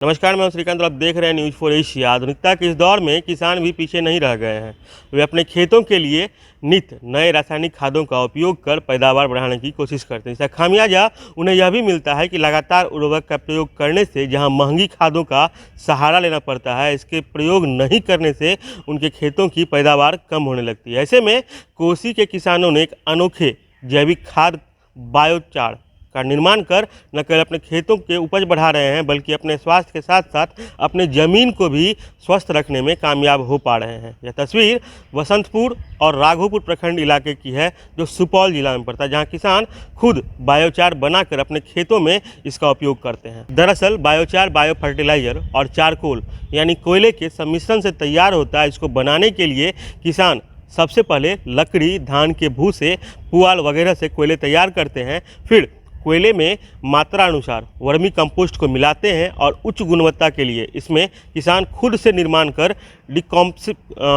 नमस्कार, मैं श्रीकांत। आप देख रहे हैं न्यूज़ फॉर एशिया। आधुनिकता के इस दौर में किसान भी पीछे नहीं रह गए हैं। वे अपने खेतों के लिए नित्य नए रासायनिक खादों का उपयोग कर पैदावार बढ़ाने की कोशिश करते हैं। इसका खामियाजा उन्हें यह भी मिलता है कि लगातार उर्वरक का प्रयोग करने से जहां महंगी खादों का सहारा लेना पड़ता है, इसके प्रयोग नहीं करने से उनके खेतों की पैदावार कम होने लगती है। ऐसे में कोसी के किसानों ने एक अनोखे जैविक खाद बायोचार का निर्माण कर न केवल अपने खेतों के उपज बढ़ा रहे हैं, बल्कि अपने स्वास्थ्य के साथ साथ अपने ज़मीन को भी स्वस्थ रखने में कामयाब हो पा रहे हैं। यह तस्वीर बसंतपुर और राघोपुर प्रखंड इलाके की है, जो सुपौल जिला में पड़ता है, जहां किसान खुद बायोचार बनाकर अपने खेतों में इसका उपयोग करते हैं। दरअसल बायोचार बायो फर्टिलाइजर और चारकोल यानी कोयले के सम्मिश्रण से तैयार होता है। इसको बनाने के लिए किसान सबसे पहले लकड़ी, धान के भूसे, पुआल वगैरह से कोयले तैयार करते हैं। फिर कोयले में मात्रा अनुसार वर्मी कंपोस्ट को मिलाते हैं और उच्च गुणवत्ता के लिए इसमें किसान खुद से निर्माण कर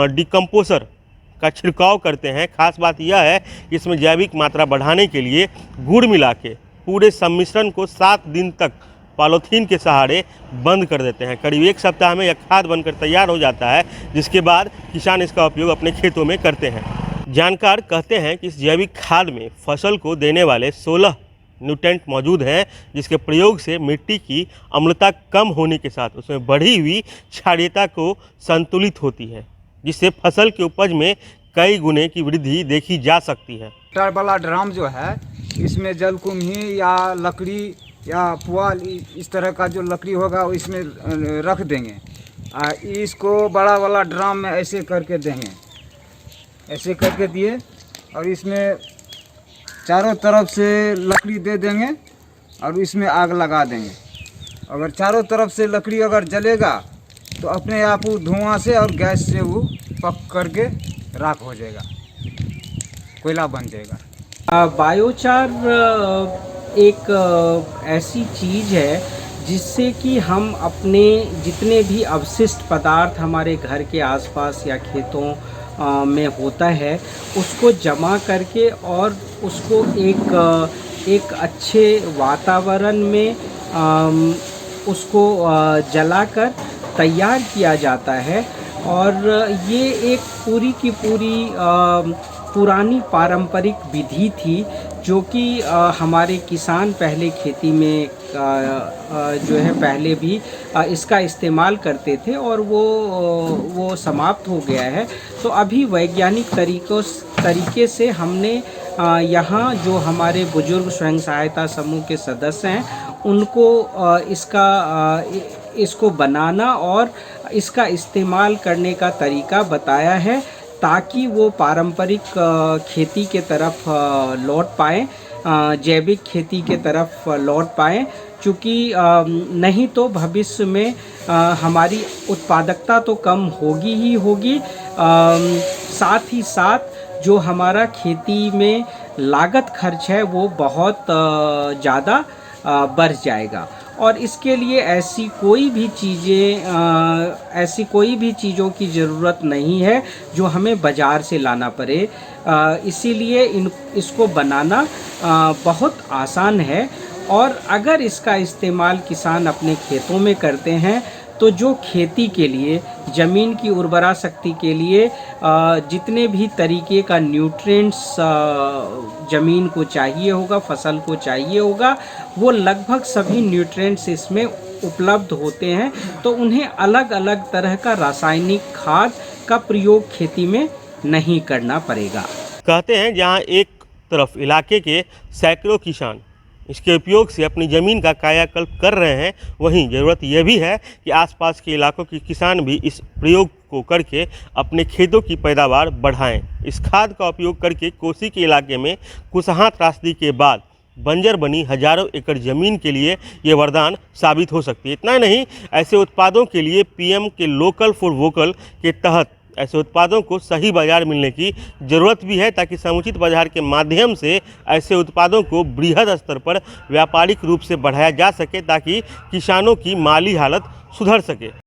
डिकम्पोसर का छिड़काव करते हैं। खास बात यह है कि इसमें जैविक मात्रा बढ़ाने के लिए गुड़ मिला के पूरे सम्मिश्रण को 7 दिन तक पॉलीथीन के सहारे बंद कर देते हैं। करीब 1 सप्ताह में यह खाद बनकर तैयार हो जाता है, जिसके बाद किसान इसका उपयोग अपने खेतों में करते हैं। जानकार कहते हैं कि इस जैविक खाद में फसल को देने वाले 16 न्यूट्रेंट मौजूद हैं, जिसके प्रयोग से मिट्टी की अम्लता कम होने के साथ उसमें बढ़ी हुई क्षारीयता को संतुलित होती है, जिससे फसल के उपज में कई गुने की वृद्धि देखी जा सकती है। टर वाला ड्राम जो है, इसमें जलकुम्भी या लकड़ी या पुआल इस तरह का जो लकड़ी होगा वो इसमें रख देंगे। इसको बड़ा वाला ड्राम में ऐसे करके देंगे, ऐसे करके दिए और इसमें चारों तरफ से लकड़ी दे देंगे और इसमें आग लगा देंगे। अगर चारों तरफ से लकड़ी अगर जलेगा तो अपने आप वो धुआं से और गैस से वो पक करके राख हो जाएगा, कोयला बन जाएगा। बायोचार एक ऐसी चीज़ है जिससे कि हम अपने जितने भी अवशिष्ट पदार्थ हमारे घर के आसपास या खेतों में होता है, उसको जमा करके और उसको एक अच्छे वातावरण में उसको जलाकर तैयार किया जाता है। और ये एक पूरी की पूरी पुरानी पारंपरिक विधि थी, जो कि हमारे किसान पहले खेती में जो है पहले भी इसका इस्तेमाल करते थे और वो समाप्त हो गया है। तो अभी वैज्ञानिक तरीके से हमने यहाँ जो हमारे बुजुर्ग स्वयं सहायता समूह के सदस्य हैं, उनको इसको बनाना और इसका इस्तेमाल करने का तरीका बताया है, ताकि वो पारंपरिक खेती के तरफ लौट पाएँ, जैविक खेती के तरफ लौट पाएँ। चूँकि नहीं तो भविष्य में हमारी उत्पादकता तो कम होगी ही होगी, साथ ही साथ जो हमारा खेती में लागत खर्च है वो बहुत ज़्यादा बढ़ जाएगा। और इसके लिए ऐसी कोई भी चीज़ों की ज़रूरत नहीं है जो हमें बाज़ार से लाना पड़े। इसीलिए इसको बनाना बहुत आसान है। और अगर इसका इस्तेमाल किसान अपने खेतों में करते हैं तो जो खेती के लिए, ज़मीन की उर्वरा शक्ति के लिए जितने भी तरीके का न्यूट्रिएंट्स ज़मीन को चाहिए होगा, फसल को चाहिए होगा, वो लगभग सभी न्यूट्रिएंट्स इसमें उपलब्ध होते हैं। तो उन्हें अलग अलग तरह का रासायनिक खाद का प्रयोग खेती में नहीं करना पड़ेगा। कहते हैं जहां एक तरफ इलाके के सैकड़ों किसान इसके उपयोग से अपनी ज़मीन का कायाकल्प कर रहे हैं, वहीं ज़रूरत यह भी है कि आसपास के इलाकों के किसान भी इस प्रयोग को करके अपने खेतों की पैदावार बढ़ाएं। इस खाद का उपयोग करके कोसी के इलाके में कुसहा त्रासदी के बाद बंजर बनी हजारों एकड़ ज़मीन के लिए ये वरदान साबित हो सकती है। इतना नहीं, ऐसे उत्पादों के लिए पीएम के लोकल फॉर वोकल के तहत ऐसे उत्पादों को सही बाज़ार मिलने की ज़रूरत भी है, ताकि समुचित बाज़ार के माध्यम से ऐसे उत्पादों को बृहद स्तर पर व्यापारिक रूप से बढ़ाया जा सके, ताकि किसानों की माली हालत सुधर सके।